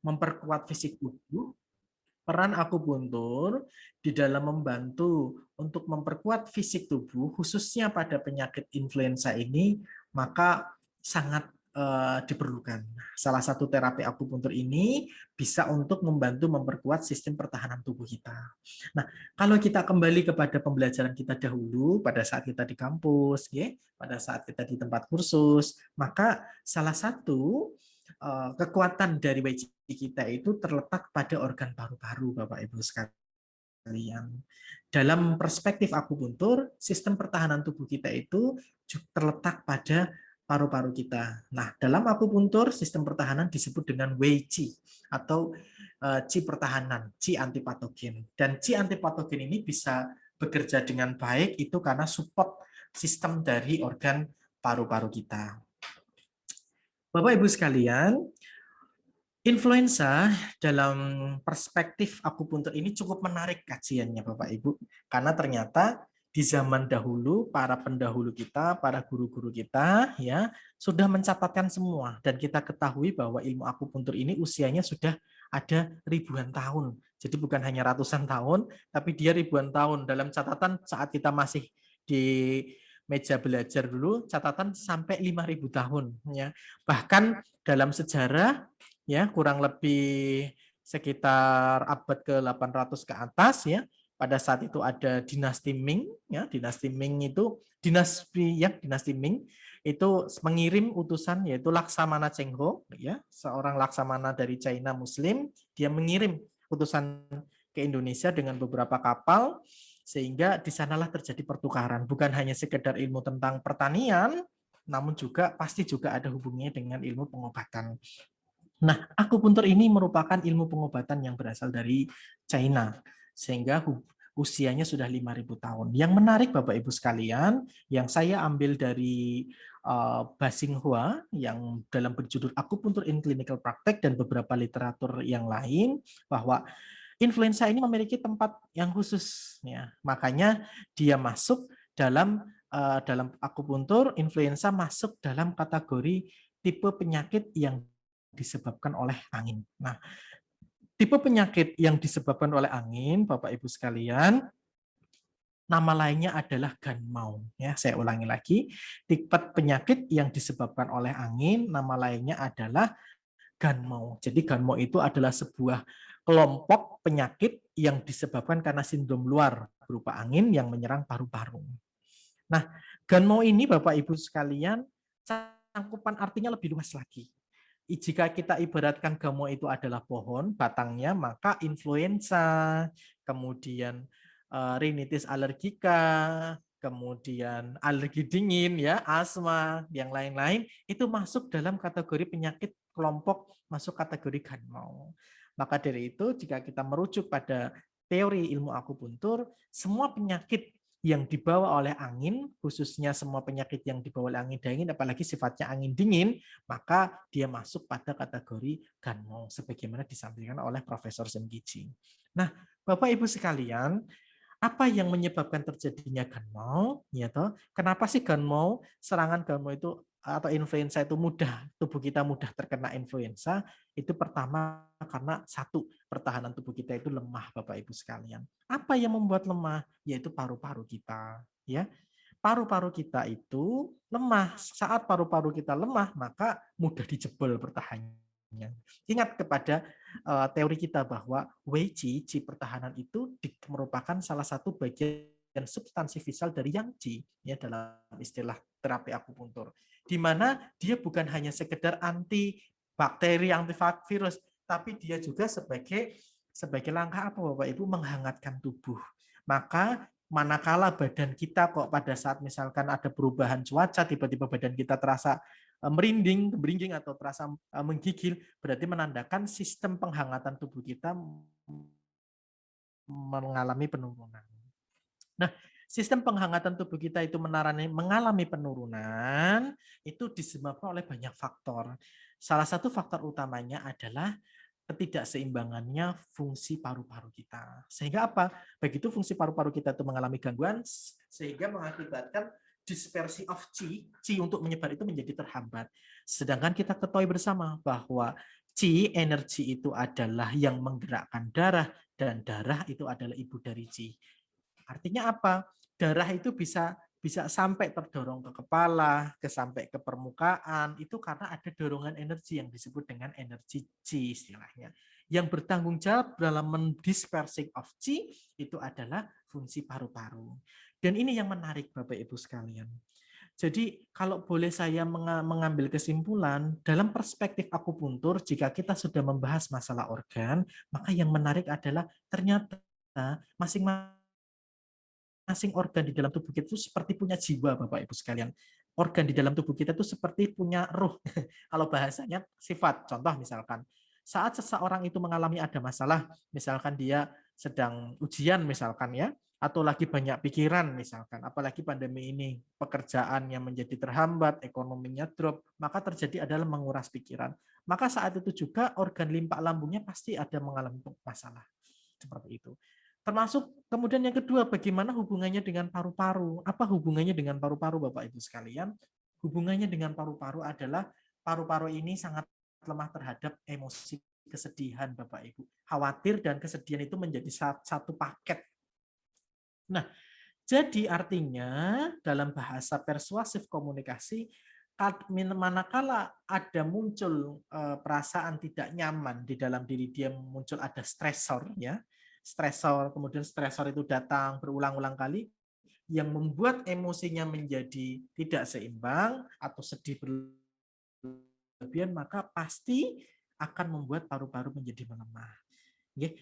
memperkuat fisik tubuh, peran akupuntur di dalam membantu untuk memperkuat fisik tubuh, khususnya pada penyakit influenza ini, maka sangat diperlukan. Salah satu terapi akupuntur ini bisa untuk membantu memperkuat sistem pertahanan tubuh kita. Nah, kalau kita kembali kepada pembelajaran kita dahulu, pada saat kita di kampus, ya, pada saat kita di tempat kursus, maka salah satu kekuatan dari WC kita itu terletak pada organ paru-paru, Bapak Ibu sekalian. Dalam perspektif akupuntur, sistem pertahanan tubuh kita itu terletak pada paru-paru kita. Nah, dalam akupuntur, sistem pertahanan disebut dengan Wei Qi atau Qi pertahanan, Qi antipatogen. Dan Qi antipatogen ini bisa bekerja dengan baik itu karena support sistem dari organ paru-paru kita. Bapak Ibu sekalian, influenza dalam perspektif akupuntur ini cukup menarik kajiannya Bapak Ibu, karena ternyata di zaman dahulu para pendahulu kita, para guru-guru kita ya sudah mencatatkan semua, dan kita ketahui bahwa ilmu akupuntur ini usianya sudah ada ribuan tahun. Jadi bukan hanya ratusan tahun, tapi dia ribuan tahun. Dalam catatan saat kita masih di meja belajar dulu, catatan sampai 5.000 tahun ya. Bahkan dalam sejarah ya kurang lebih sekitar abad ke-800 ke atas ya. Pada saat itu ada dinasti Ming ya, dinasti Ming itu dinasti Ming itu mengirim utusan yaitu Laksamana Chengho ya, seorang laksamana dari China Muslim, dia mengirim utusan ke Indonesia dengan beberapa kapal sehingga di sanalah terjadi pertukaran, bukan hanya sekedar ilmu tentang pertanian, namun juga pasti juga ada hubungannya dengan ilmu pengobatan. Nah, akupuntur ini merupakan ilmu pengobatan yang berasal dari China, sehingga usianya sudah 5.000 tahun. Yang menarik Bapak Ibu sekalian, yang saya ambil dari Basing Hua, yang dalam berjudul Akupuntur in Clinical Practice dan beberapa literatur yang lain, bahwa influenza ini memiliki tempat yang khusus. Ya. Makanya dia masuk dalam akupuntur, influenza masuk dalam kategori tipe penyakit yang disebabkan oleh angin. Nah, tipe penyakit yang disebabkan oleh angin, Bapak Ibu sekalian, nama lainnya adalah ganmau. Ya, saya ulangi lagi, tipe penyakit yang disebabkan oleh angin, nama lainnya adalah ganmau. Jadi ganmau itu adalah sebuah kelompok penyakit yang disebabkan karena sindrom luar berupa angin yang menyerang paru-paru. Nah, ganmau ini Bapak Ibu sekalian, cangkupan artinya lebih luas lagi. Jika kita ibaratkan gamo itu adalah pohon, batangnya, maka influenza, kemudian rinitis alergika, kemudian alergi dingin, ya, asma, yang lain-lain, itu masuk dalam kategori penyakit kelompok, masuk kategori ganmau. Maka dari itu, jika kita merujuk pada teori ilmu akupuntur, semua penyakit yang dibawa oleh angin, khususnya semua penyakit yang dibawa oleh angin dingin, apalagi sifatnya angin dingin, maka dia masuk pada kategori ganmau, sebagaimana disampaikan oleh Profesor Sengichi. Nah, Bapak Ibu sekalian, apa yang menyebabkan terjadinya ganmau? Ya toh, kenapa sih ganmau, serangan ganmau itu atau influenza itu mudah, tubuh kita mudah terkena influenza? Itu pertama karena satu, pertahanan tubuh kita itu lemah, Bapak Ibu sekalian. Apa yang membuat lemah? Yaitu paru-paru kita, ya. Paru-paru kita itu lemah. Saat paru-paru kita lemah, maka mudah dijebol pertahanannya. Ingat kepada teori kita bahwa Wei Qi, Qi pertahanan itu merupakan salah satu bagian substansi visal dari Yang Qi ya, dalam istilah terapi akupuntur, di mana dia bukan hanya sekedar anti bakteri, anti virus, tapi dia juga sebagai langkah apa Bapak Ibu, menghangatkan tubuh. Maka manakala badan kita kok pada saat misalkan ada perubahan cuaca, tiba-tiba badan kita terasa merinding, beringing atau terasa menggigil, berarti menandakan sistem penghangatan tubuh kita mengalami penurunan. Nah, sistem penghangatan tubuh kita itu mengalami penurunan, itu disebabkan oleh banyak faktor. Salah satu faktor utamanya adalah ketidakseimbangannya fungsi paru-paru kita. Sehingga apa? Begitu fungsi paru-paru kita itu mengalami gangguan, sehingga mengakibatkan dispersi of qi untuk menyebar itu menjadi terhambat. Sedangkan kita ketahui bersama bahwa Qi, energi itu adalah yang menggerakkan darah, dan darah itu adalah ibu dari Qi. Artinya apa? Darah itu bisa bisa sampai terdorong ke kepala, sampai ke permukaan, itu karena ada dorongan energi yang disebut dengan energi Qi istilahnya. Yang bertanggung jawab dalam mendispersing of Qi itu adalah fungsi paru-paru. Dan ini yang menarik Bapak Ibu sekalian. Jadi kalau boleh saya mengambil kesimpulan, dalam perspektif akupuntur, jika kita sudah membahas masalah organ, maka yang menarik adalah ternyata masing-masing organ di dalam tubuh kita itu seperti punya jiwa, Bapak Ibu sekalian. Organ di dalam tubuh kita itu seperti punya ruh. Kalau bahasanya sifat. Contoh misalkan, saat seseorang itu mengalami ada masalah, misalkan dia sedang ujian misalkan ya, atau lagi banyak pikiran misalkan, apalagi pandemi ini, pekerjaannya menjadi terhambat, ekonominya drop, maka terjadi adalah menguras pikiran. Maka saat itu juga organ limpa lambungnya pasti ada mengalami masalah. Seperti itu. Termasuk kemudian yang kedua, bagaimana hubungannya dengan paru-paru? Apa hubungannya dengan paru-paru Bapak Ibu sekalian? Hubungannya dengan paru-paru adalah paru-paru ini sangat lemah terhadap emosi kesedihan Bapak Ibu. Khawatir dan kesedihan itu menjadi satu paket. Nah, jadi artinya dalam bahasa persuasif komunikasi, manakala ada muncul perasaan tidak nyaman di dalam diri dia, muncul ada stresor ya, stresor, kemudian stresor itu datang berulang-ulang kali, yang membuat emosinya menjadi tidak seimbang atau sedih berlebihan, maka pasti akan membuat paru-paru menjadi melemah.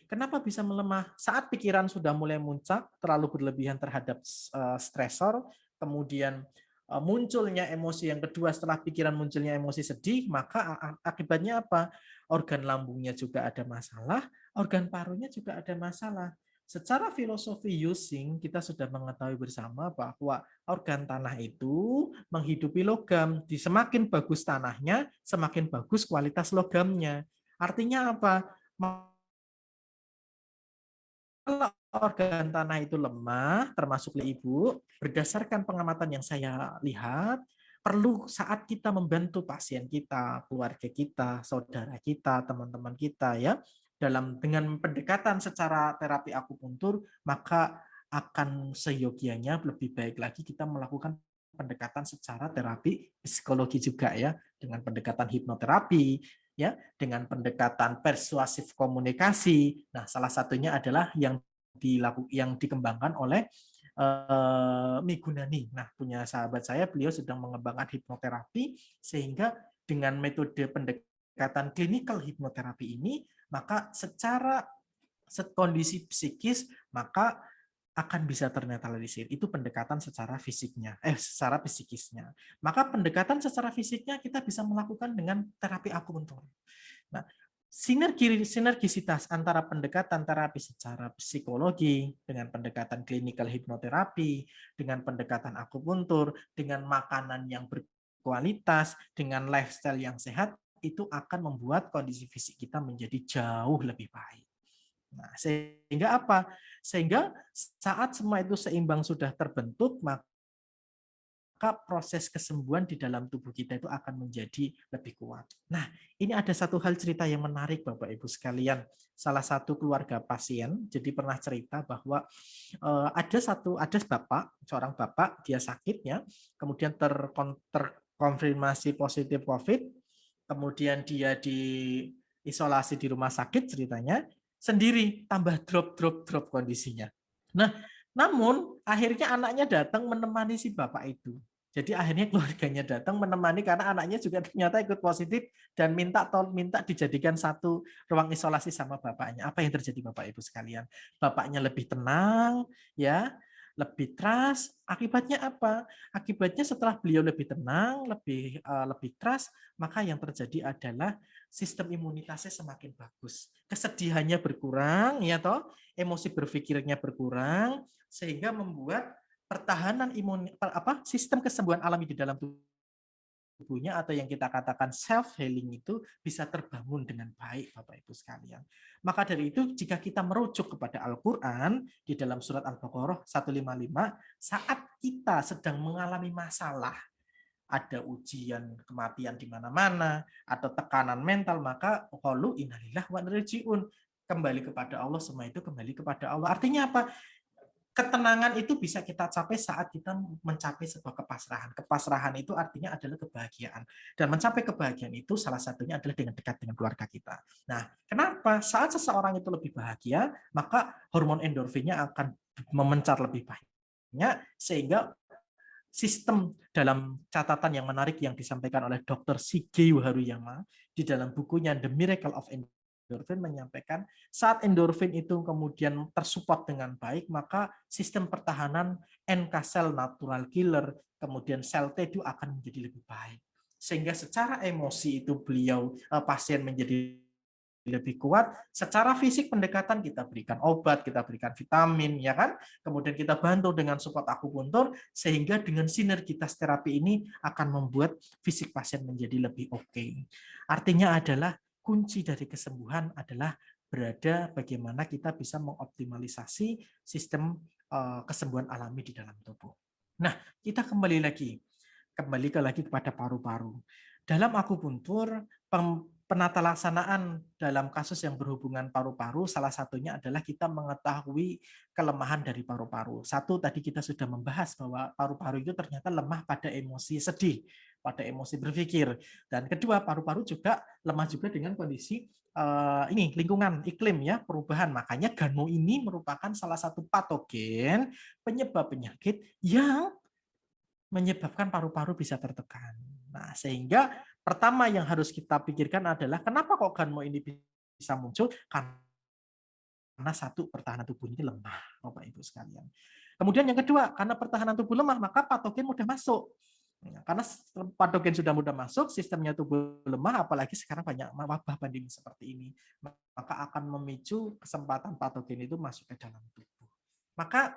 Kenapa bisa melemah? Saat pikiran sudah mulai muncak, terlalu berlebihan terhadap stresor, kemudian munculnya emosi yang kedua setelah pikiran munculnya emosi sedih, maka akibatnya apa? Organ lambungnya juga ada masalah, organ parunya juga ada masalah. Secara filosofi using, kita sudah mengetahui bersama bahwa organ tanah itu menghidupi logam. Di semakin bagus tanahnya, semakin bagus kualitas logamnya. Artinya apa? Kalau organ tanah itu lemah, termasuk Ibu, berdasarkan pengamatan yang saya lihat, perlu saat kita membantu pasien kita, keluarga kita, saudara kita, teman-teman kita ya, dengan pendekatan secara terapi akupuntur, maka akan seyogianya lebih baik lagi kita melakukan pendekatan secara terapi psikologi juga ya, dengan pendekatan hipnoterapi, ya, dengan pendekatan persuasif komunikasi. Nah, salah satunya adalah yang dikembangkan oleh Migunani. Nah, punya sahabat saya, beliau sedang mengembangkan hipnoterapi, sehingga dengan metode pendekatan clinical hipnoterapi ini, maka secara kondisi psikis, maka akan bisa ternetralisir. Itu pendekatan secara fisiknya, secara psikisnya. Maka pendekatan secara fisiknya kita bisa melakukan dengan terapi akupuntur. Nah, sinergisitas antara pendekatan terapi secara psikologi dengan pendekatan klinikal hipnoterapi, dengan pendekatan akupuntur, dengan makanan yang berkualitas, dengan lifestyle yang sehat, itu akan membuat kondisi fisik kita menjadi jauh lebih baik. Nah, sehingga apa? Sehingga saat semua itu seimbang sudah terbentuk, maka proses kesembuhan di dalam tubuh kita itu akan menjadi lebih kuat. Nah, ini ada satu hal cerita yang menarik Bapak Ibu sekalian. Salah satu keluarga pasien jadi pernah cerita bahwa ada seorang bapak dia sakit ya, kemudian terkonfirmasi positif COVID, kemudian dia diisolasi di rumah sakit ceritanya, sendiri, tambah drop kondisinya. Nah, namun akhirnya anaknya datang menemani si bapak itu. Jadi akhirnya keluarganya datang menemani karena anaknya juga ternyata ikut positif dan minta dijadikan satu ruang isolasi sama bapaknya. Apa yang terjadi Bapak Ibu sekalian? Bapaknya lebih tenang, ya, lebih trust. Akibatnya apa? Akibatnya setelah beliau lebih tenang, lebih trust, maka yang terjadi adalah sistem imunitasnya semakin bagus. Kesedihannya berkurang, ya toh, emosi berpikirnya berkurang, sehingga membuat pertahanan sistem kesembuhan alami di dalam tubuhnya atau yang kita katakan self healing itu bisa terbangun dengan baik Bapak Ibu sekalian. Maka dari itu jika kita merujuk kepada Al-Qur'an di dalam surat Al-Baqarah 155, saat kita sedang mengalami masalah, ada ujian kematian di mana-mana, atau tekanan mental, maka qalu innalillahi wa inna ilaihi raji'un. Kembali kepada Allah, semua itu kembali kepada Allah. Artinya apa? Ketenangan itu bisa kita capai saat kita mencapai sebuah kepasrahan. Kepasrahan itu artinya adalah kebahagiaan. Dan mencapai kebahagiaan itu salah satunya adalah dengan dekat dengan keluarga kita. Nah, kenapa? Saat seseorang itu lebih bahagia, maka hormon endorfinnya akan memencar lebih banyak, sehingga sistem dalam catatan yang menarik yang disampaikan oleh Dr. Shigeo Haruyama di dalam bukunya The Miracle of Endorphin menyampaikan saat endorfin itu kemudian tersupport dengan baik, maka sistem pertahanan NK cell natural killer, kemudian sel T itu akan menjadi lebih baik. Sehingga secara emosi itu pasien menjadi lebih kuat, secara fisik pendekatan kita berikan obat, kita berikan vitamin, ya kan? Kemudian kita bantu dengan support akupuntur, sehingga dengan sinergitas terapi ini akan membuat fisik pasien menjadi lebih oke. Artinya adalah kunci dari kesembuhan adalah berada bagaimana kita bisa mengoptimalisasi sistem kesembuhan alami di dalam tubuh. Nah, kita kembali lagi kepada paru-paru. Dalam akupuntur, penata laksanaan dalam kasus yang berhubungan paru-paru, salah satunya adalah kita mengetahui kelemahan dari paru-paru. Satu, tadi kita sudah membahas bahwa paru-paru itu ternyata lemah pada emosi sedih, pada emosi berpikir. Dan kedua, paru-paru juga lemah juga dengan kondisi ini lingkungan, iklim ya, perubahan. Makanya Gano ini merupakan salah satu patogen penyebab penyakit yang menyebabkan paru-paru bisa tertekan. Nah, sehingga pertama yang harus kita pikirkan adalah kenapa kok Ganmo ini bisa muncul? Karena satu, pertahanan tubuh ini lemah, Bapak Ibu sekalian. Kemudian yang kedua, karena pertahanan tubuh lemah, maka patogen mudah masuk. Karena patogen sudah mudah masuk, sistemnya tubuh lemah, apalagi sekarang banyak wabah pandemi seperti ini, maka akan memicu kesempatan patogen itu masuk ke dalam tubuh. Maka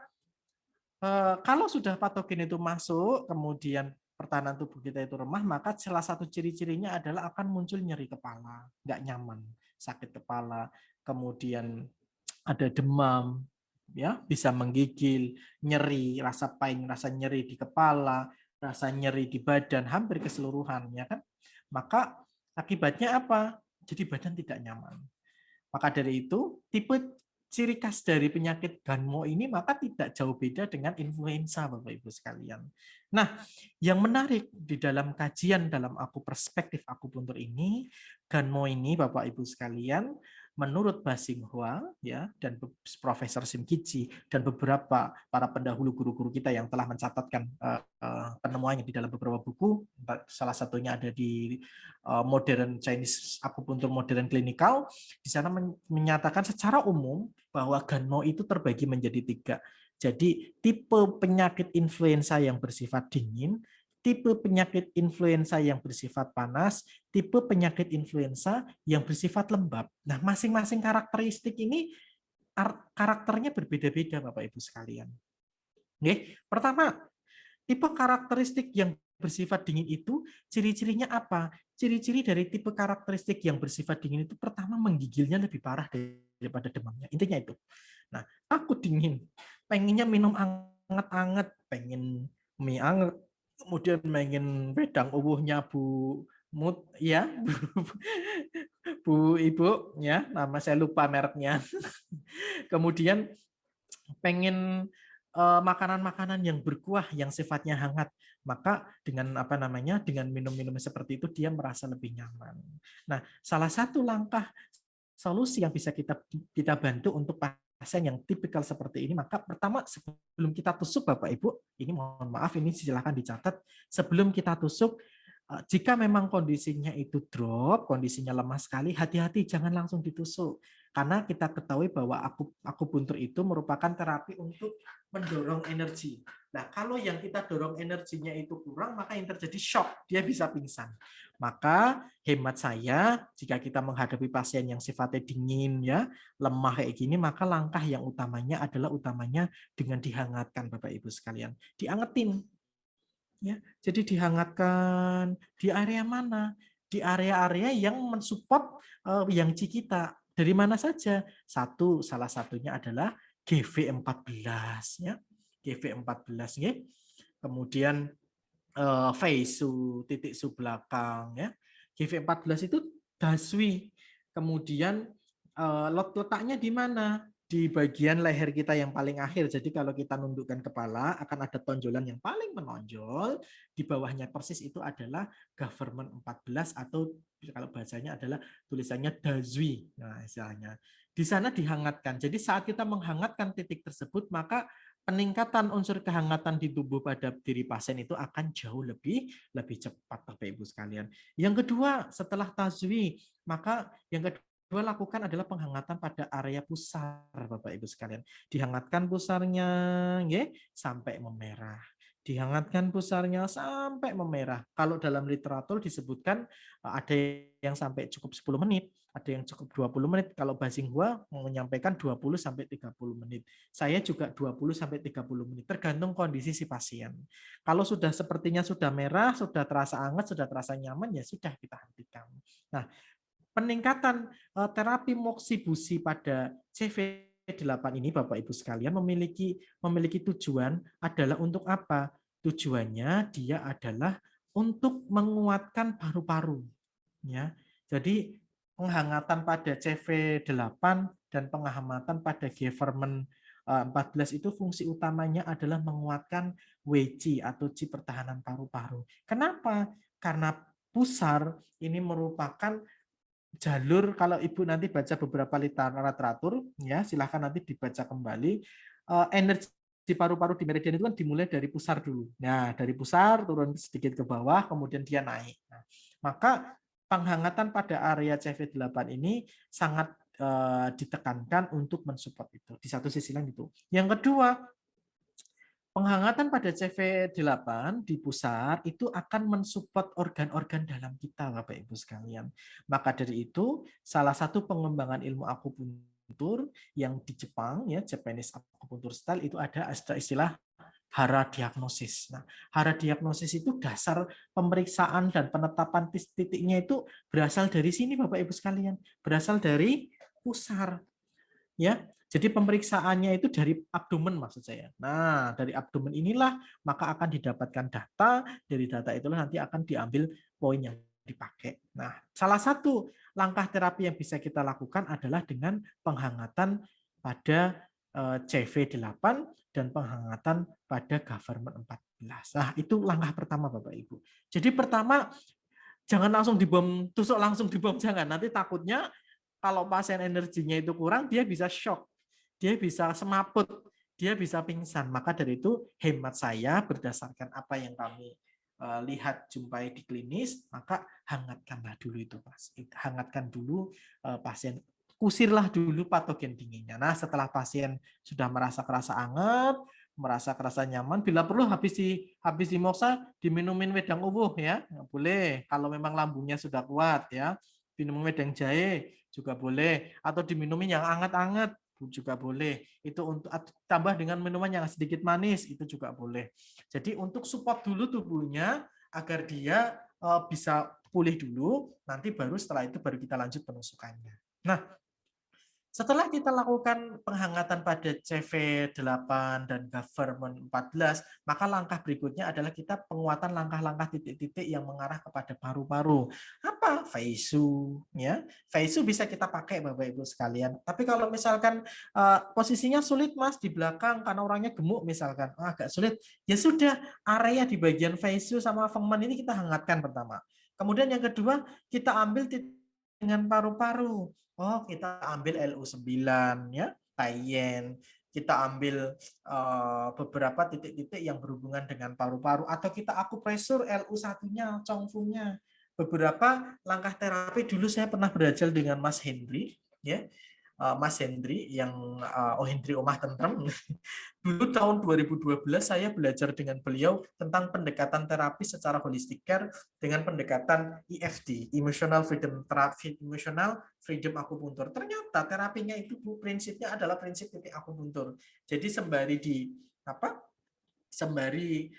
kalau sudah patogen itu masuk, kemudian pertahanan tubuh kita itu lemah, maka salah satu ciri-cirinya adalah akan muncul nyeri kepala, nggak nyaman, sakit kepala, kemudian ada demam, ya bisa menggigil, nyeri, rasa pain, rasa nyeri di kepala, rasa nyeri di badan, hampir keseluruhan, ya kan? Maka akibatnya apa? Jadi badan tidak nyaman. Maka dari itu, tipe ciri khas dari penyakit Ganmo ini maka tidak jauh beda dengan influenza, Bapak Ibu sekalian. Nah, yang menarik di dalam kajian dalam perspektif akupuntur ini, Ganmo ini Bapak Ibu sekalian, menurut Ba Xinghua ya dan Profesor Sim Kichi dan beberapa para pendahulu guru-guru kita yang telah mencatatkan penemuannya di dalam beberapa buku, salah satunya ada di Modern Chinese Acupuncture Modern Clinical, di sana menyatakan secara umum bahwa Ganmo itu terbagi menjadi 3. Jadi tipe penyakit influenza yang bersifat dingin, tipe penyakit influenza yang bersifat panas, tipe penyakit influenza yang bersifat lembab. Nah, masing-masing karakteristik ini karakternya berbeda-beda, Bapak Ibu sekalian. Oke, pertama, tipe karakteristik yang bersifat dingin itu ciri-cirinya apa? Ciri-ciri dari tipe karakteristik yang bersifat dingin itu pertama menggigilnya lebih parah daripada demamnya. Intinya itu. Nah, aku dingin, pengennya minum anget-anget, pengen mie anget, kemudian pengen wedang uwuhnya Bu Mut ya, Bu Ibu ya, nama saya lupa mereknya. Kemudian pengen makanan-makanan yang berkuah yang sifatnya hangat, maka dengan dengan minum-minum seperti itu dia merasa lebih nyaman. Nah, salah satu langkah solusi yang bisa kita bantu untuk pasien yang tipikal seperti ini, maka pertama sebelum kita tusuk Bapak Ibu, ini mohon maaf ini silakan dicatat, sebelum kita tusuk jika memang kondisinya itu drop, kondisinya lemah sekali, hati-hati jangan langsung ditusuk. Karena kita ketahui bahwa akupuntur itu merupakan terapi untuk mendorong energi. Nah, kalau yang kita dorong energinya itu kurang, maka yang terjadi shock, dia bisa pingsan. Maka hemat saya, jika kita menghadapi pasien yang sifatnya dingin, ya lemah kayak gini, maka langkah yang utamanya adalah dengan dihangatkan, Bapak Ibu sekalian. Diangetin. Ya, jadi dihangatkan di area mana? Di area-area yang mensupport yang kita. Dari mana saja? Salah satunya adalah GV14 ya. GV14 ya. Kemudian Feisu, titik su belakang ya. GV14 itu daswi. Kemudian letaknya di mana? Di bagian leher kita yang paling akhir. Jadi kalau kita nundukkan kepala akan ada tonjolan yang paling menonjol. Di bawahnya persis itu adalah government 14 atau kalau bahasanya adalah tulisannya dazwi. Nah, istilahnya. Di sana dihangatkan. Jadi saat kita menghangatkan titik tersebut, maka peningkatan unsur kehangatan di tubuh pada diri pasien itu akan jauh lebih cepat, Bapak Ibu sekalian. Yang kedua, setelah tazwi, maka yang kedua lakukan adalah penghangatan pada area pusar, Bapak Ibu sekalian. Dihangatkan pusarnya ya, sampai memerah. Dihangatkan pusarnya sampai memerah. Kalau dalam literatur disebutkan ada yang sampai cukup 10 menit, ada yang cukup 20 menit. Kalau Basinghua menyampaikan 20 sampai 30 menit. Saya juga 20 sampai 30 menit, tergantung kondisi si pasien. Kalau sudah sepertinya sudah merah, sudah terasa hangat, sudah terasa nyaman, ya sudah kita hentikan. Nah, peningkatan terapi moksibusi pada CV8 ini Bapak Ibu sekalian memiliki tujuan adalah untuk apa? Tujuannya dia adalah untuk menguatkan paru-paru ya. Jadi penghangatan pada CV8 dan penghangatan pada Government 14 itu fungsi utamanya adalah menguatkan WC atau Ci pertahanan paru-paru. Kenapa? Karena pusar ini merupakan jalur, kalau Ibu nanti baca beberapa literatur ya, silahkan nanti dibaca kembali. Energi di paru-paru di meridian itu kan dimulai dari pusar dulu. Nah, dari pusar turun sedikit ke bawah, kemudian dia naik. Nah, maka penghangatan pada area CV8 ini sangat ditekankan untuk mensupport itu. Di satu sisi lain itu. Yang kedua, penghangatan pada CV8 di pusar itu akan mensupport organ-organ dalam kita, Bapak Ibu sekalian. Maka dari itu, salah satu pengembangan ilmu akupuntur yang di Jepang, ya Japanese Acupuncture Style, itu ada istilah hara diagnosis. Nah, hara diagnosis itu dasar pemeriksaan dan penetapan titiknya itu berasal dari sini, Bapak Ibu sekalian. Berasal dari pusar. Ya, jadi pemeriksaannya itu dari abdomen maksud saya. Nah, dari abdomen inilah maka akan didapatkan data, dari data itulah nanti akan diambil poin yang dipakai. Nah, salah satu langkah terapi yang bisa kita lakukan adalah dengan penghangatan pada CV8 dan penghangatan pada government 14. Nah, itu langkah pertama Bapak Ibu. Jadi pertama jangan langsung dibom, tusuk langsung dibom, jangan. Nanti takutnya kalau pasien energinya itu kurang, dia bisa shock, dia bisa semaput, dia bisa pingsan. Maka dari itu hemat saya berdasarkan apa yang kami lihat jumpai di klinis, maka hangatkanlah dulu itu, Mas. Hangatkan dulu pasien, kusirlah dulu patogen dinginnya. Nah, setelah pasien sudah merasa kerasa hangat, merasa kerasa nyaman, bila perlu habis dimoksa diminumin wedang uwuh ya, boleh. Kalau memang lambungnya sudah kuat ya, minum wedang jahe juga boleh, atau diminumin yang anget-anget juga boleh. Itu untuk tambah dengan minuman yang sedikit manis itu juga boleh. Jadi untuk support dulu tubuhnya agar dia bisa pulih dulu, nanti baru setelah itu baru kita lanjut penusukannya. Nah, setelah kita lakukan penghangatan pada CV8 dan government 14, maka langkah berikutnya adalah kita penguatan langkah-langkah titik-titik yang mengarah kepada paru-paru. Apa? Feisu, ya. Feisu bisa kita pakai Bapak Ibu sekalian. Tapi kalau misalkan posisinya sulit Mas di belakang karena orangnya gemuk misalkan, agak sulit, ya sudah, area di bagian Feisu sama Fengmen ini kita hangatkan pertama. Kemudian yang kedua, kita ambil titik dengan paru-paru. Oh, kita ambil LU9 ya, Taiyen. Kita ambil beberapa titik-titik yang berhubungan dengan paru-paru atau kita akupresur LU1-nya, Chongfu-nya. Beberapa langkah terapi dulu saya pernah belajar dengan Mas Hendri ya. Mas Hendri yang Hendri Omah Tentrem. Dulu tahun 2012 saya belajar dengan beliau tentang pendekatan terapi secara holistic care dengan pendekatan EFT, Emotional Freedom Therapy, Emotional Freedom Acupuncture. Ternyata terapinya itu prinsipnya adalah prinsip titik akupuntur. Jadi sembari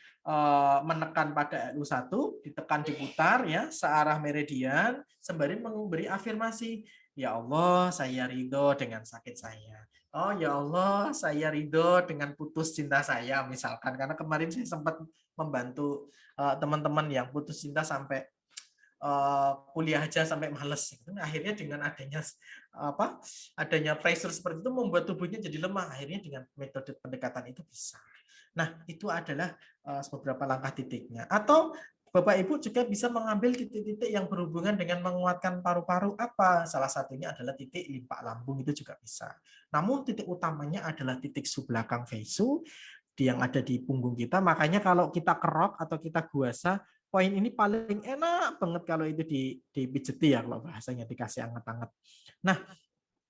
menekan pada LU1, ditekan diputar ya searah meridian, sembari memberi afirmasi, ya Allah, saya ridho dengan sakit saya. Oh ya Allah, saya ridho dengan putus cinta saya misalkan, karena kemarin saya sempat membantu teman-teman yang putus cinta sampai kuliah aja sampai males. Akhirnya dengan adanya pressure seperti itu membuat tubuhnya jadi lemah. Akhirnya dengan metode pendekatan itu bisa. Nah, itu adalah beberapa langkah titiknya. Atau Bapak Ibu juga bisa mengambil titik-titik yang berhubungan dengan menguatkan paru-paru apa. Salah satunya adalah titik limpa lambung, itu juga bisa. Namun titik utamanya adalah titik subbelakang vaisu yang ada di punggung kita. Makanya kalau kita kerok atau kita guasa, poin ini paling enak banget kalau itu dipijeti ya, kalau bahasanya dikasih anget-anget. Nah,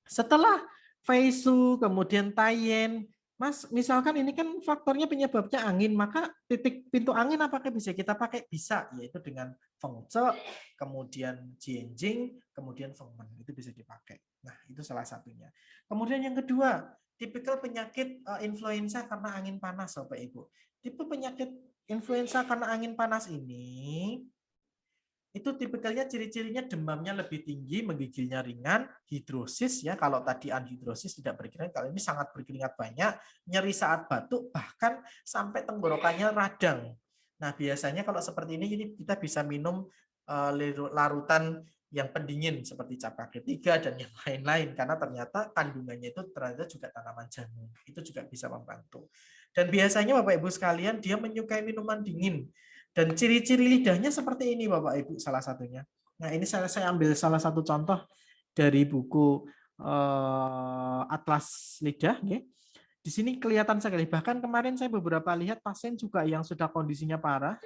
setelah vaisu, kemudian tayen, Mas, misalkan ini kan faktornya penyebabnya angin, maka titik pintu angin apakah bisa kita pakai? Bisa, yaitu dengan fengce, kemudian jianjing, kemudian fengmen, itu bisa dipakai. Nah, itu salah satunya. Kemudian yang kedua, tipikal penyakit influenza karena angin panas, Bapak Ibu. Tipe penyakit influenza karena angin panas ini itu tipikalnya ciri-cirinya demamnya lebih tinggi, menggigilnya ringan, hidrosis ya, kalau tadi anhidrosis tidak berkeringat, kalau ini sangat berkeringat banyak, nyeri saat batuk, bahkan sampai tenggorokannya radang. Nah, biasanya kalau seperti ini kita bisa minum larutan yang pendingin seperti cap kaki 3 dan yang lain-lain, karena ternyata kandungannya itu ternyata juga tanaman jamu. Itu juga bisa membantu. Dan biasanya Bapak Ibu sekalian, dia menyukai minuman dingin. Dan ciri-ciri lidahnya seperti ini Bapak Ibu salah satunya. Nah, ini saya ambil salah satu contoh dari buku Atlas Lidah. Di sini kelihatan sekali. Bahkan kemarin saya beberapa lihat pasien juga yang sudah kondisinya parah,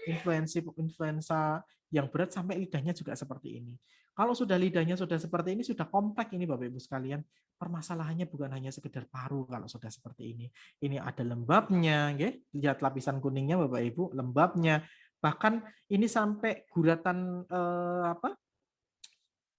influenza yang berat sampai lidahnya juga seperti ini. Kalau sudah lidahnya sudah seperti ini, sudah kompleks ini Bapak Ibu sekalian. Permasalahannya bukan hanya sekedar paru kalau sudah seperti ini. Ini ada lembabnya, lihat lapisan kuningnya Bapak Ibu, lembabnya. Bahkan ini sampai guratan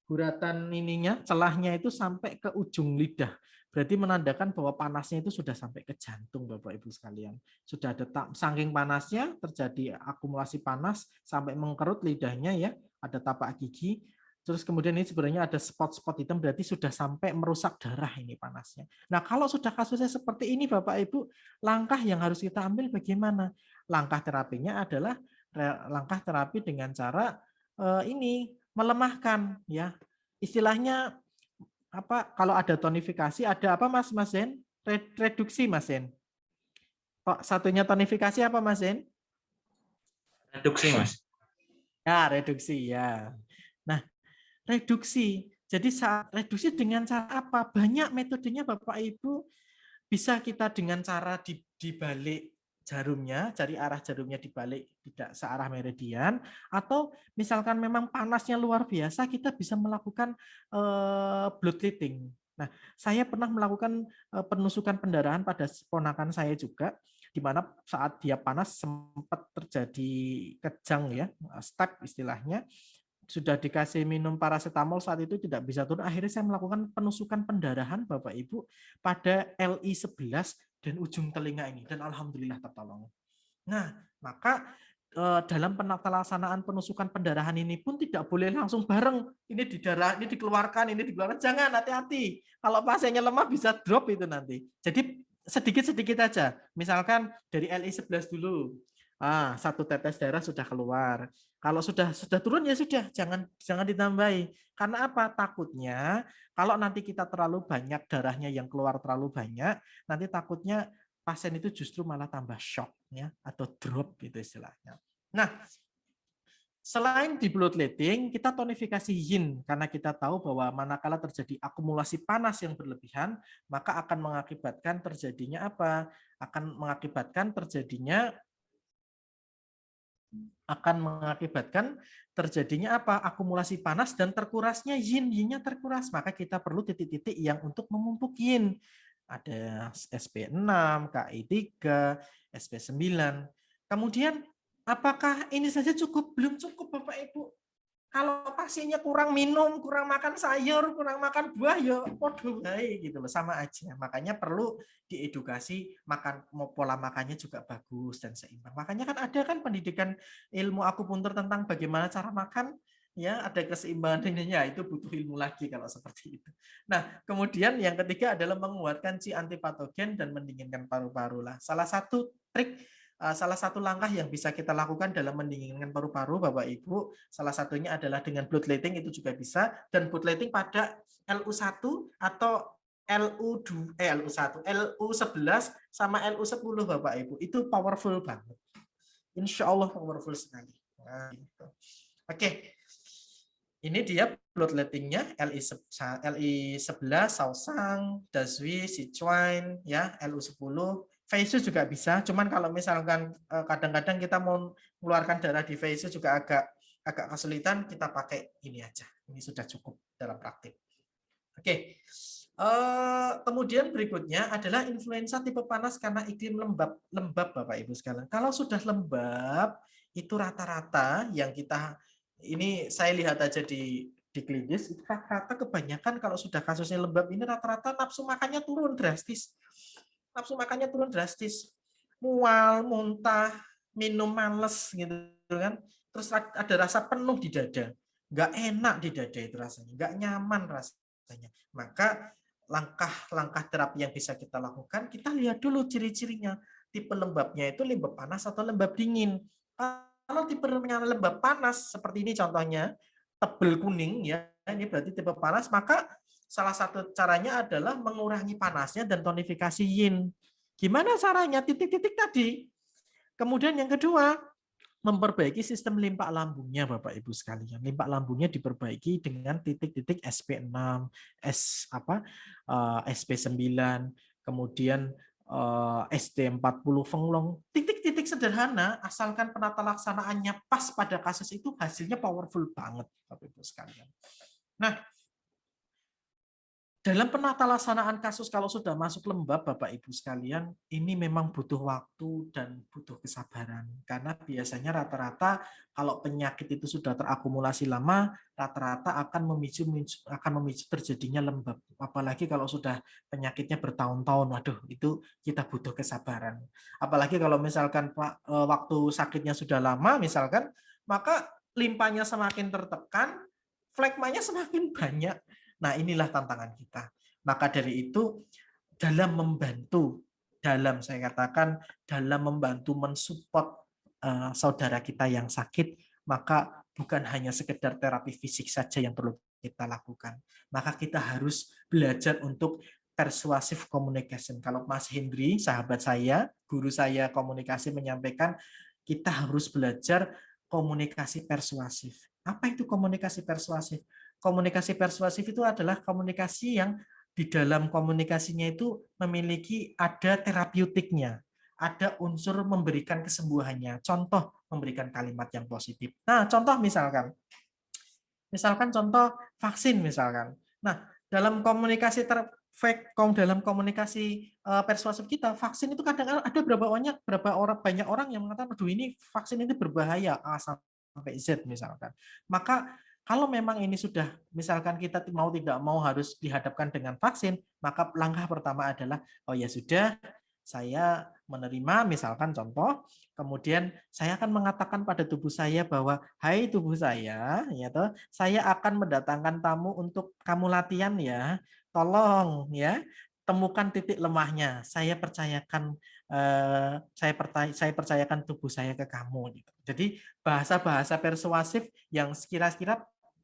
guratan ininya, celahnya itu sampai ke ujung lidah. Berarti menandakan bahwa panasnya itu sudah sampai ke jantung, Bapak Ibu sekalian. Sudah ada saking panasnya terjadi akumulasi panas sampai mengkerut lidahnya ya, ada tapak gigi. Terus kemudian ini sebenarnya ada spot-spot hitam, berarti sudah sampai merusak darah ini panasnya. Nah, kalau sudah kasusnya seperti ini Bapak Ibu, langkah yang harus kita ambil bagaimana? Langkah terapinya adalah langkah terapi dengan cara ini melemahkan ya. Istilahnya apa, kalau ada tonifikasi ada apa Mas Zen? Reduksi Mas Zen. Kok satunya tonifikasi apa Mas Zen? Reduksi Mas. Ya, reduksi ya. Nah, reduksi. Jadi saat reduksi dengan cara apa? Banyak metodenya Bapak Ibu. Bisa kita dengan cara dibalik jarumnya, cari arah jarumnya dibalik tidak searah meridian, atau misalkan memang panasnya luar biasa, kita bisa melakukan bloodletting. Nah, saya pernah melakukan penusukan pendarahan pada ponakan saya juga, di mana saat dia panas sempat terjadi kejang ya, step istilahnya. Sudah dikasih minum paracetamol saat itu tidak bisa turun. Akhirnya saya melakukan penusukan pendarahan Bapak Ibu pada LI 11 dan ujung telinga ini, dan alhamdulillah tertolong. Nah, maka dalam pelaksanaan penusukan pendarahan ini pun tidak boleh langsung bareng. Ini di darah, ini dikeluarkan, ini dikeluarkan. Jangan, hati-hati. Kalau pasiennya lemah bisa drop itu nanti. Jadi sedikit-sedikit aja. Misalkan dari LI 11 dulu. Satu tetes darah sudah keluar. Kalau sudah turun ya sudah, jangan ditambahi. Karena apa? Takutnya kalau nanti kita terlalu banyak darahnya yang keluar terlalu banyak, nanti takutnya pasien itu justru malah tambah shock ya, atau drop gitu istilahnya. Nah, selain di bloodletting, kita tonifikasi yin karena kita tahu bahwa manakala terjadi akumulasi panas yang berlebihan, maka akan mengakibatkan terjadinya apa? Akan mengakibatkan terjadinya apa? Akumulasi panas dan terkurasnya yin, yinnya terkuras. Maka kita perlu titik-titik yang untuk memupuk yin. Ada SP6, KI3, SP9. Kemudian apakah ini saja cukup? Belum cukup Bapak Ibu. Kalau pasiennya kurang minum, kurang makan sayur, kurang makan buah, ya podo baik gitu loh, sama aja. Makanya perlu diedukasi, makan pola makannya juga bagus dan seimbang. Makanya kan ada kan pendidikan ilmu akupuntur tentang bagaimana cara makan, ya ada keseimbangannya, itu butuh ilmu lagi kalau seperti itu. Nah, kemudian yang ketiga adalah menguatkan si antipatogen dan mendinginkan paru-paru lah. Salah satu trik salah satu langkah yang bisa kita lakukan dalam mendinginkan paru-paru, Bapak Ibu, salah satunya adalah dengan bloodletting, itu juga bisa, dan bloodletting pada LU1 atau LU1, LU11 sama LU10, Bapak Ibu. Itu powerful banget. Insya Allah powerful sekali. Nah, gitu. Oke. Ini dia bloodlettingnya LI11, Saosang, Daswi, Sichuan, ya, LU10, Feisu juga bisa. Cuman kalau misalkan kadang-kadang kita mau mengeluarkan darah di Feisu juga agak kesulitan, kita pakai ini aja. Ini sudah cukup dalam praktik. Oke. Kemudian berikutnya adalah influenza tipe panas karena iklim lembab Bapak Ibu sekalian. Kalau sudah lembab, itu rata-rata yang kita ini saya lihat aja di klinis, itu rata-rata kebanyakan kalau sudah kasusnya lembab ini rata-rata nafsu makannya turun drastis. Nafsu makannya turun drastis. Mual, muntah, minum males gitu kan. Terus ada rasa penuh di dada. Nggak enak di dada itu rasanya, nggak nyaman rasanya. Maka langkah-langkah terapi yang bisa kita lakukan, kita lihat dulu ciri-cirinya. Tipe lembabnya itu lembab panas atau lembab dingin. Kalau tipe lembab panas seperti ini contohnya, tebel kuning ya, ini berarti tipe panas, maka salah satu caranya adalah mengurangi panasnya dan tonifikasi yin. Gimana caranya? Titik-titik tadi. Kemudian yang kedua, memperbaiki sistem limpa lambungnya Bapak Ibu sekalian. Limpa lambungnya diperbaiki dengan titik-titik SP6, SP9, kemudian SD40 Fenglong. Titik-titik sederhana, asalkan penata laksanaannya pas pada kasus itu, hasilnya powerful banget Bapak Ibu sekalian. Nah, dalam penata laksanaan kasus kalau sudah masuk lembab, Bapak Ibu sekalian, ini memang butuh waktu dan butuh kesabaran. Karena biasanya rata-rata kalau penyakit itu sudah terakumulasi lama, rata-rata akan memicu terjadinya lembab. Apalagi kalau sudah penyakitnya bertahun-tahun, waduh, itu kita butuh kesabaran. Apalagi kalau misalkan waktu sakitnya sudah lama, misalkan, maka limpanya semakin tertekan, flekmanya semakin banyak. Nah, inilah tantangan kita. Maka dari itu, saya katakan, dalam membantu mensupport saudara kita yang sakit, maka bukan hanya sekedar terapi fisik saja yang perlu kita lakukan. Maka kita harus belajar untuk persuasive communication. Kalau Mas Hendri, sahabat saya, guru saya komunikasi menyampaikan, kita harus belajar komunikasi persuasif. Apa itu komunikasi persuasif? Komunikasi persuasif itu adalah komunikasi yang di dalam komunikasinya itu memiliki ada terapeutiknya, ada unsur memberikan kesembuhannya. Contoh memberikan kalimat yang positif. Nah, contoh misalkan contoh vaksin misalkan. Nah, dalam komunikasi dalam komunikasi persuasif kita, vaksin itu kadang ada banyak orang yang mengatakan, aduh ini vaksin ini berbahaya A sampai Z misalkan. Maka kalau memang ini sudah, misalkan kita mau tidak mau harus dihadapkan dengan vaksin, maka langkah pertama adalah, oh ya sudah, saya menerima, misalkan contoh, kemudian saya akan mengatakan pada tubuh saya bahwa, hai tubuh saya, ya toh, saya akan mendatangkan tamu untuk kamu latihan ya, tolong ya, temukan titik lemahnya. Saya percayakan saya percayakan tubuh saya ke kamu. Gitu. Jadi bahasa-bahasa persuasif yang sekira-kira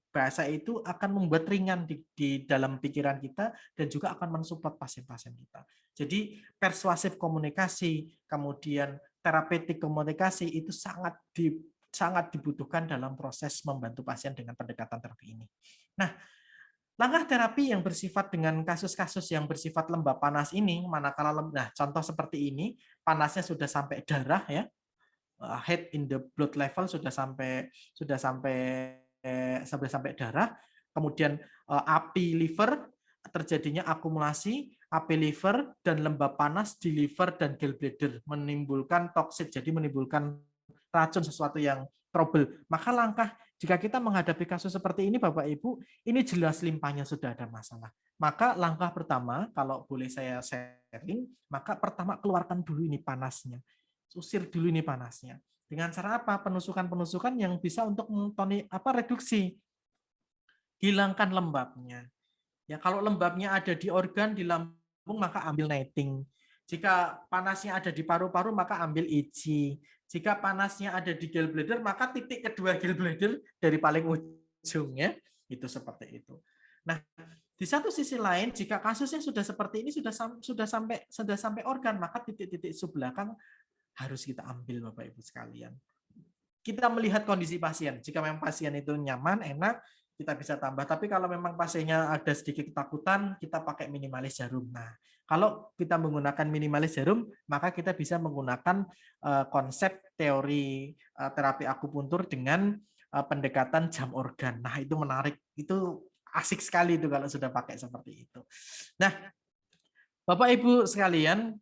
bahasa itu akan membuat ringan di dalam pikiran kita dan juga akan mensupport pasien-pasien kita. Jadi persuasif komunikasi, kemudian terapeutik komunikasi itu sangat dibutuhkan dalam proses membantu pasien dengan pendekatan terapi ini. Nah, langkah terapi yang bersifat dengan kasus-kasus yang bersifat lembab panas ini, manakala contoh seperti ini, panasnya sudah sampai darah ya, heat in the blood level sudah sampai darah, kemudian api liver, terjadinya akumulasi api liver dan lembab panas di liver dan gallbladder, menimbulkan toksit, jadi menimbulkan racun, sesuatu yang trouble. Maka langkah jika kita menghadapi kasus seperti ini, Bapak Ibu, ini jelas limpahnya sudah ada masalah. Maka langkah pertama, kalau boleh saya sharing, maka pertama keluarkan dulu ini panasnya. Usir dulu ini panasnya. Dengan cara apa? Penusukan-penusukan yang bisa untuk reduksi. Hilangkan lembabnya. Ya, kalau lembabnya ada di organ, di lambung, maka ambil netting. Jika panasnya ada di paru-paru, maka ambil EG. Jika panasnya ada di gallbladder, maka titik kedua gallbladder dari paling ujung ya. Itu seperti itu. Nah, di satu sisi lain, jika kasusnya sudah seperti ini sudah sampai organ, maka titik-titik subbelakang harus kita ambil Bapak Ibu sekalian. Kita melihat kondisi pasien. Jika memang pasien itu nyaman, enak, kita bisa tambah. Tapi kalau memang pasiennya ada sedikit ketakutan, kita pakai minimalis jarum. Nah, kalau kita menggunakan minimalis jarum, maka kita bisa menggunakan konsep teori terapi akupuntur dengan pendekatan jam organ. Nah, itu menarik. Itu asik sekali itu kalau sudah pakai seperti itu. Nah, Bapak Ibu sekalian,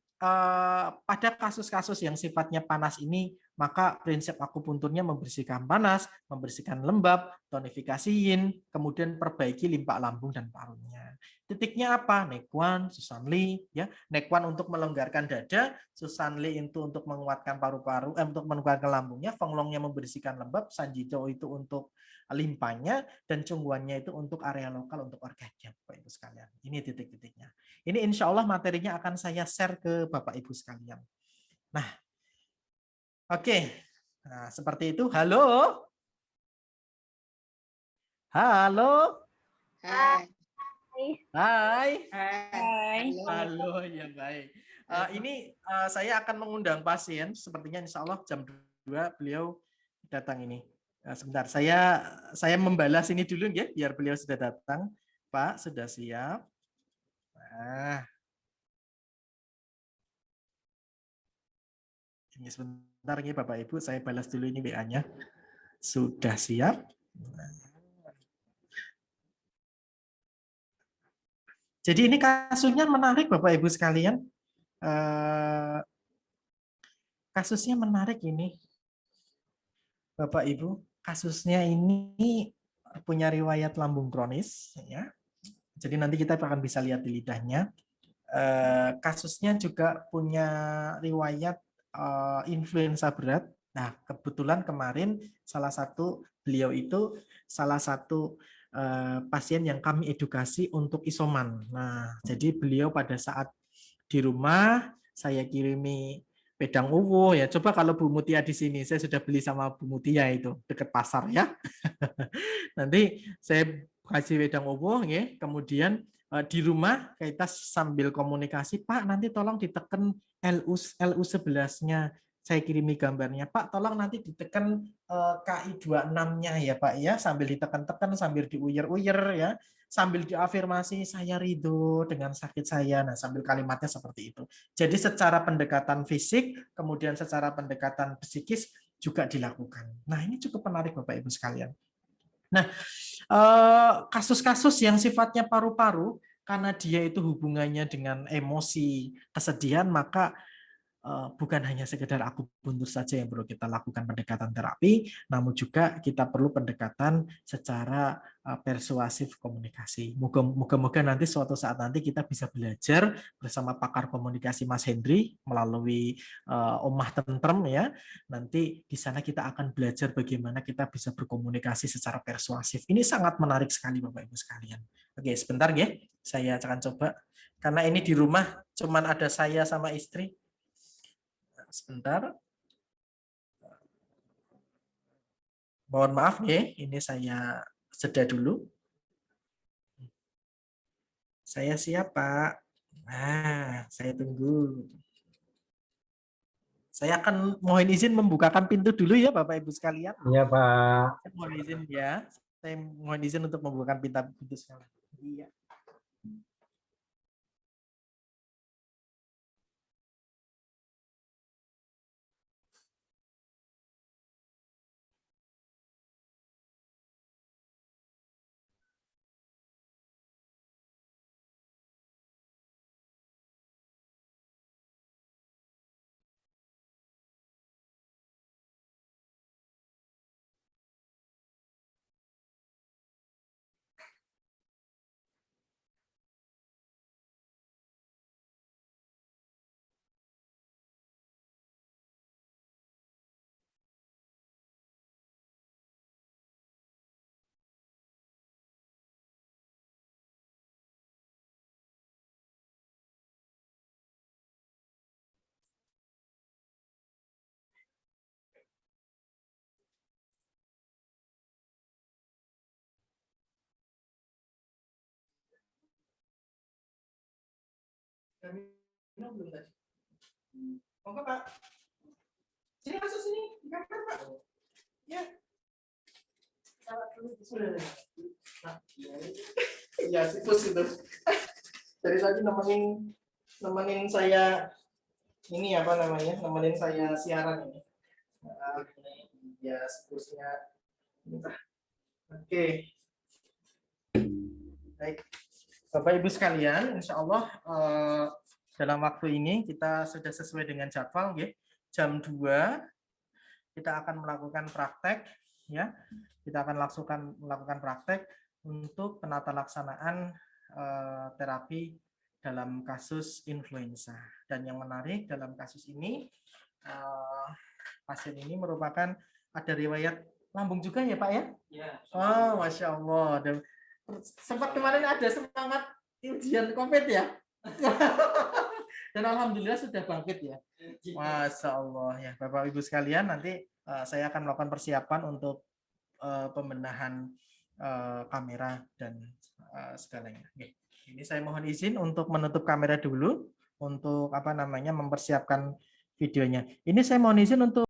pada kasus-kasus yang sifatnya panas ini, maka prinsip akupunturnya membersihkan panas, membersihkan lembab, tonifikasi yin, kemudian perbaiki limpa lambung dan parunya. Titiknya apa? Nekwan, Susanli, ya. Nekwan untuk melonggarkan dada, Susanli itu untuk menguatkan paru-paru, untuk menguatkan lambungnya, Fenglongnya membersihkan lembab, Sanjido itu untuk limpanya, dan Cungguannya itu untuk area lokal, untuk organnya, Bapak Ibu sekalian. Ini titik-titiknya. Ini insya Allah materinya akan saya share ke Bapak Ibu sekalian. Nah, oke. Nah, seperti itu. Halo? Halo? Hai. Hai? Hai. Halo, ya baik. Ini saya akan mengundang pasien. Sepertinya insya Allah jam 2 beliau datang ini. Sebentar, saya membalas ini dulu ya, biar beliau sudah datang. Pak, sudah siap? Nah, ini sebentar ya Bapak Ibu, saya balas dulu ini WA-nya. Sudah siap? Jadi ini kasusnya menarik Bapak Ibu sekalian. Kasusnya menarik ini. Bapak Ibu, kasusnya ini punya riwayat lambung kronis ya. Jadi nanti kita akan bisa lihat di lidahnya. Kasusnya juga punya riwayat influenza berat. Nah, kebetulan kemarin beliau itu salah satu pasien yang kami edukasi untuk isoman. Nah, jadi beliau pada saat di rumah saya kirimi wedang uwu ya. Coba kalau Bu Mutia di sini, saya sudah beli sama Bu Mutia itu dekat pasar ya. Nanti saya kasih wedang uwu ya. Kemudian di rumah kita sambil komunikasi, Pak nanti tolong ditekan LU 11-nya. Saya kirimi gambarnya, Pak tolong nanti ditekan KI 26-nya ya Pak ya, sambil ditekan-tekan sambil diuyer-uyer ya, sambil diafirmasi saya ridho dengan sakit saya. Nah, sambil kalimatnya seperti itu. Jadi secara pendekatan fisik, kemudian secara pendekatan psikis juga dilakukan. Nah, ini cukup menarik Bapak Ibu sekalian. Nah, kasus-kasus yang sifatnya paru-paru, karena dia itu hubungannya dengan emosi, kesedihan, maka bukan hanya sekedar akupuntur saja yang perlu kita lakukan pendekatan terapi, namun juga kita perlu pendekatan secara persuasif komunikasi. Moga-moga nanti suatu saat nanti kita bisa belajar bersama pakar komunikasi Mas Hendri melalui Omah Tentrem ya. Nanti di sana kita akan belajar bagaimana kita bisa berkomunikasi secara persuasif. Ini sangat menarik sekali Bapak Ibu sekalian. Oke, sebentar ya. Saya akan coba karena ini di rumah cuman ada saya sama istri. Sebentar. Mohon maaf nih, ini saya jeda dulu. Saya siap, Pak. Nah, saya tunggu. Saya akan mohon izin membukakan pintu dulu ya, Bapak Ibu sekalian. Iya, Pak. Saya mohon izin ya. Saya mohon izin untuk membukakan pintu sekalian. Iya. Udah minum belum tadi? Monggo Pak. Sini masuk sini, di kamar Pak. Ya. Salat dulu sudah. Nah, iya sipus itu. Dari tadi nemenin saya ini apa namanya? Nemenin saya siaran ini. Nah, ya sipusnya. Oke. Baik. Bapak Ibu sekalian, insya Allah dalam waktu ini kita sudah sesuai dengan jadwal, ya. Jam 2 kita akan melakukan praktek, ya. Kita akan melakukan praktek untuk penata laksanaan terapi dalam kasus influenza. Dan yang menarik dalam kasus ini, pasien ini merupakan ada riwayat lambung juga ya Pak ya? Ya. Oh, Masya Allah. Dan sempat kemarin ada semangat ujian COVID ya? Dan alhamdulillah sudah bangkit ya. Masya Allah ya, Bapak Ibu sekalian, nanti saya akan melakukan persiapan untuk pembenahan kamera dan segalanya. Oke. Ini saya mohon izin untuk menutup kamera dulu untuk mempersiapkan videonya. Ini saya mohon izin untuk